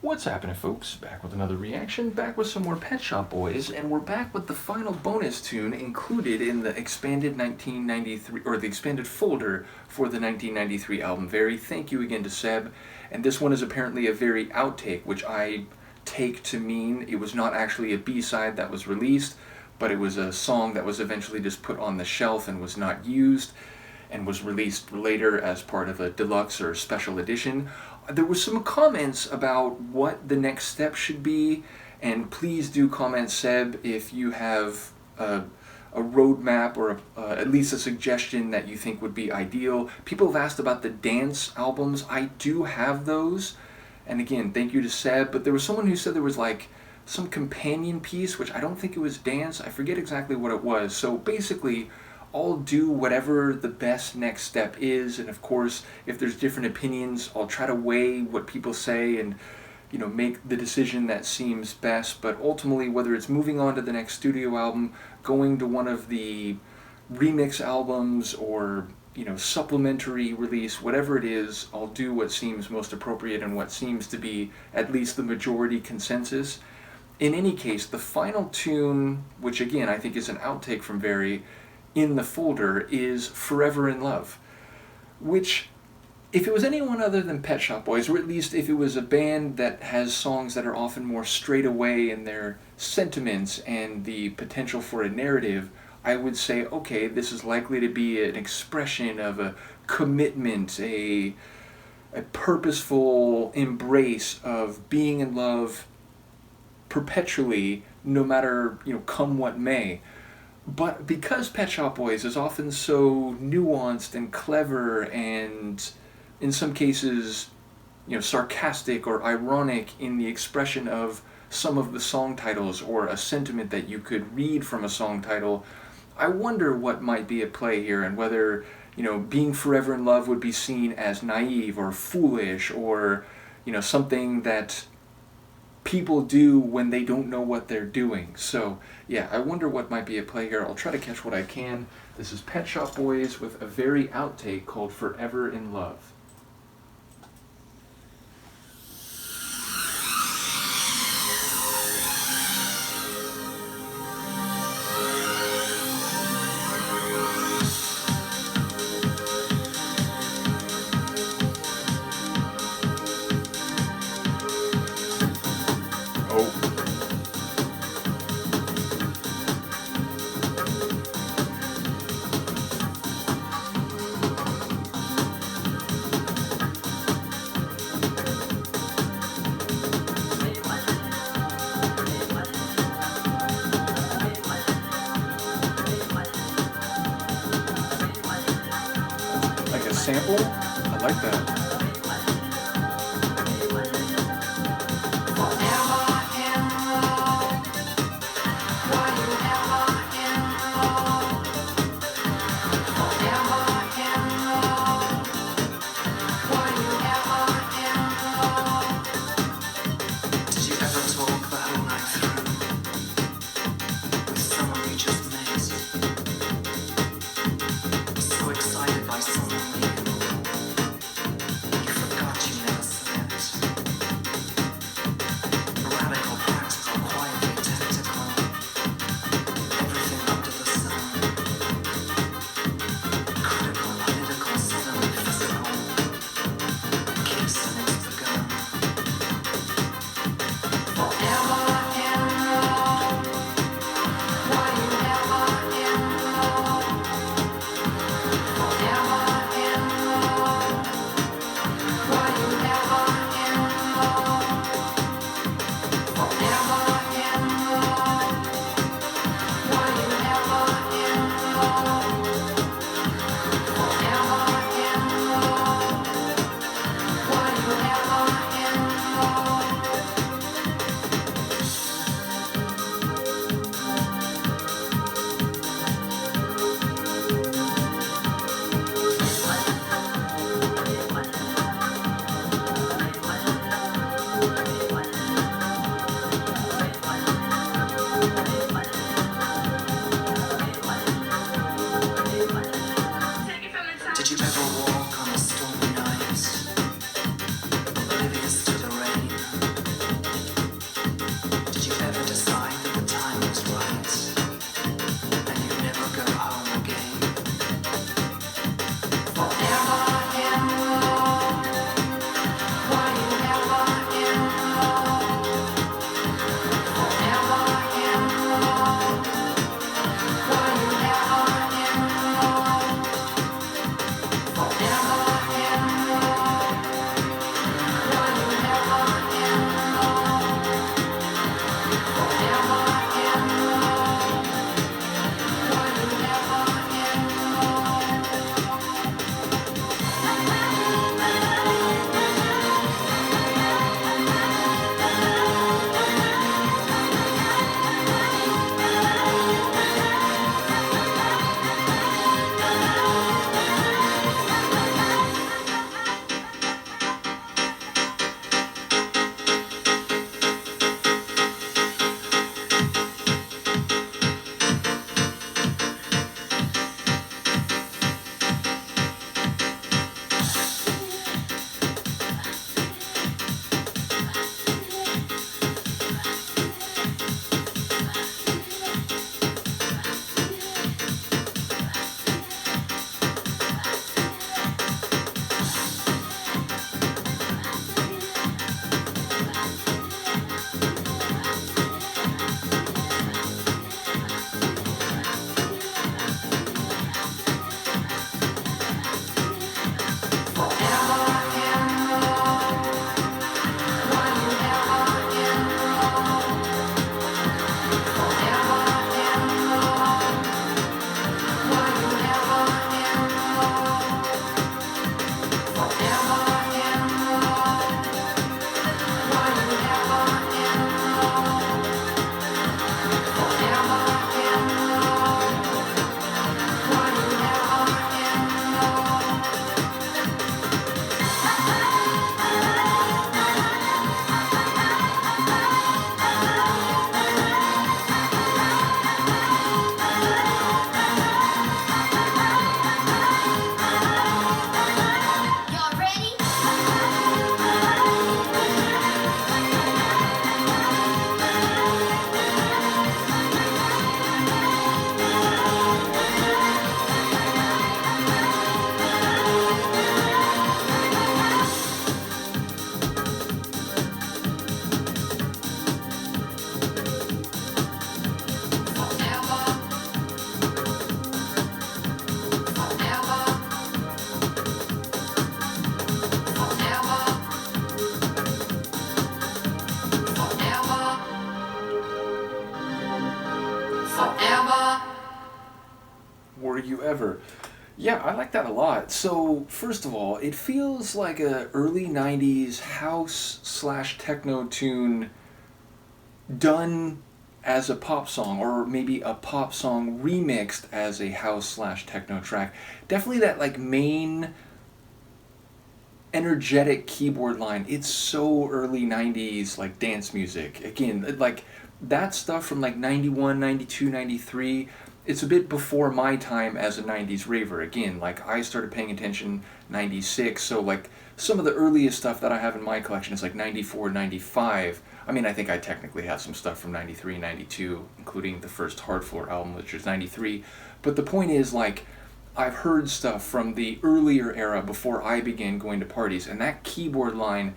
What's happening, folks? Back with another reaction, back with some more Pet Shop Boys, and we're back with the final bonus tune included in the expanded 1993, or the expanded folder for the 1993 album Very. Thank you again to Seb. And this one is apparently a Very outtake, which I take to mean it was not actually a B-side that was released, but it was a song that was eventually just put on the shelf and was not used, and was released later as part of a deluxe or special edition. There were some comments about what the next step should be, and please do comment, Seb, if you have a roadmap or at least a suggestion that you think would be ideal. People have asked about the dance albums. I do have those, and again, thank you to Seb, but there was someone who said there was like some companion piece, which I don't think it was dance. I forget exactly what it was. So basically, I'll do whatever the best next step is, and of course, if there's different opinions, I'll try to weigh what people say and, you know, make the decision that seems best. But ultimately, whether it's moving on to the next studio album, going to one of the remix albums, or, you know, supplementary release, whatever it is, I'll do what seems most appropriate and what seems to be at least the majority consensus. In any case, the final tune, which again I think is an outtake from Very, in the folder is Forever in Love, which, if it was anyone other than Pet Shop Boys, or at least if it was a band that has songs that are often more straight away in their sentiments and the potential for a narrative, I would say, okay, this is likely to be an expression of a commitment, a purposeful embrace of being in love perpetually, no matter, you know, come what may. But because Pet Shop Boys is often so nuanced and clever and, in some cases, you know, sarcastic or ironic in the expression of some of the song titles or a sentiment that you could read from a song title, I wonder what might be at play here, and whether, you know, being forever in love would be seen as naive or foolish, or, you know, something that people do when they don't know what they're doing. So yeah, I wonder what might be at play here. I'll try to catch what I can. This is Pet Shop Boys with a Very outtake called Forever in Love. Sample? I like that. Were You Ever? Yeah, I like that a lot. So, first of all, it feels like a early 90s house slash techno tune done as a pop song, or maybe a pop song remixed as a house slash techno track. Definitely that like main energetic keyboard line. It's so early 90s like dance music. Again, like that stuff from like 91, 92, 93. It's a bit before my time as a 90s raver. Again, like I started paying attention 96, so like some of the earliest stuff that I have in my collection is like 94, 95. I mean, I think I technically have some stuff from 93, 92, including the first Hard Floor album, which is 93. But the point is, like, I've heard stuff from the earlier era before I began going to parties, and that keyboard line,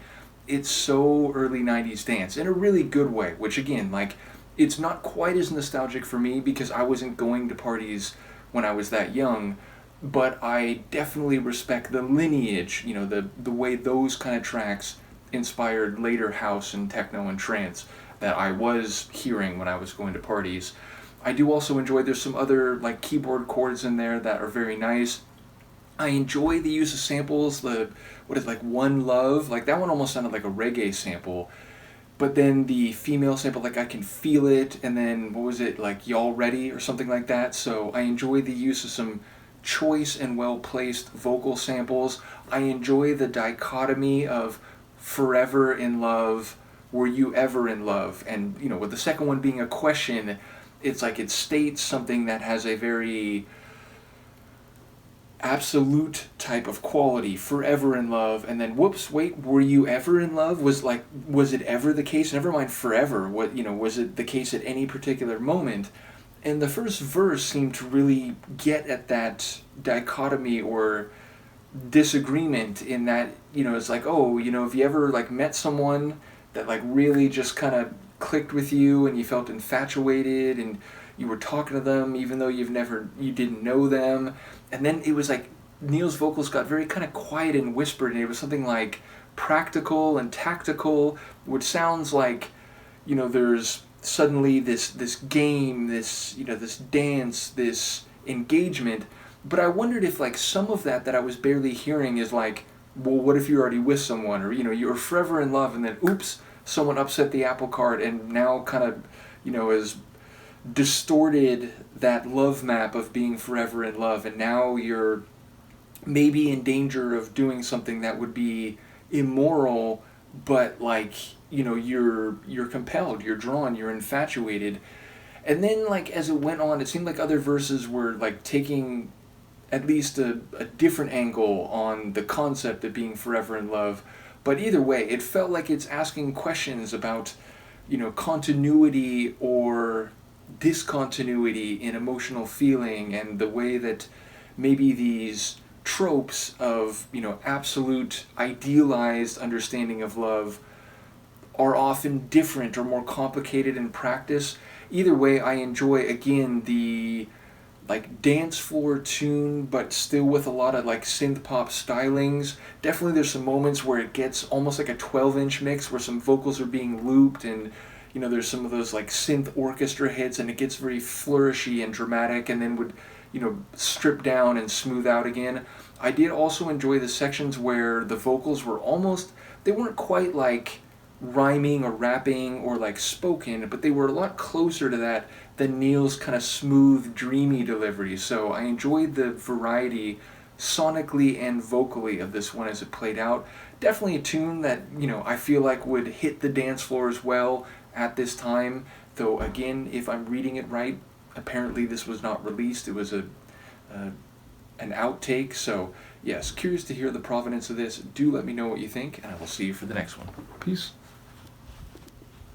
it's so early 90s dance in a really good way, which again, like, it's not quite as nostalgic for me because I wasn't going to parties when I was that young, but I definitely respect the lineage, you know, the way those kind of tracks inspired later house and techno and trance that I was hearing when I was going to parties. I do also enjoy, there's some other like keyboard chords in there that are very nice. I enjoy the use of samples, like One Love, like that one almost sounded like a reggae sample. But then the female sample, like I Can Feel It, and then what was it, like Y'all Ready or something like that. So I enjoy the use of some choice and well-placed vocal samples. I enjoy the dichotomy of Forever in Love, Were You Ever in Love? And, you know, with the second one being a question, it's like it states something that has a very absolute type of quality, forever in love, and then whoops, wait, were you ever in love? Was it ever the case? Never mind forever. What, you know, was it the case at any particular moment? And the first verse seemed to really get at that dichotomy or disagreement in that, you know, it's like, oh, you know, if you ever like met someone that like really just kind of clicked with you and you felt infatuated and you were talking to them even though you didn't know them, and then it was like Neil's vocals got very kind of quiet and whispered, and it was something like practical and tactical, which sounds like, you know, there's suddenly this game, this, you know, this dance, this engagement. But I wondered if like some of that I was barely hearing is like, well, what if you're already with someone, or, you know, you're forever in love and then oops, someone upset the apple cart and now kind of, you know, is distorted that love map of being forever in love, and now you're maybe in danger of doing something that would be immoral, but like, you know, you're compelled, you're drawn, you're infatuated. And then like as it went on, it seemed like other verses were like taking at least a different angle on the concept of being forever in love. But either way, it felt like it's asking questions about, you know, continuity or discontinuity in emotional feeling, and the way that maybe these tropes of, you know, absolute idealized understanding of love are often different or more complicated in practice. Either way, I enjoy, again, the like dance floor tune, but still with a lot of like synth pop stylings. Definitely there's some moments where it gets almost like a 12-inch mix where some vocals are being looped, and, you know, there's some of those like synth orchestra hits, and it gets very flourishy and dramatic, and then would, you know, strip down and smooth out again. I did also enjoy the sections where the vocals were almost, they weren't quite like rhyming or rapping or like spoken, but they were a lot closer to that than Neil's kind of smooth, dreamy delivery. So I enjoyed the variety sonically and vocally of this one as it played out. Definitely a tune that, you know, I feel like would hit the dance floor as well at this time, though again, if I'm reading it right, apparently this was not released. It was an outtake. So yes, curious to hear the provenance of this. Do let me know what you think, and I will see you for the next one. Peace.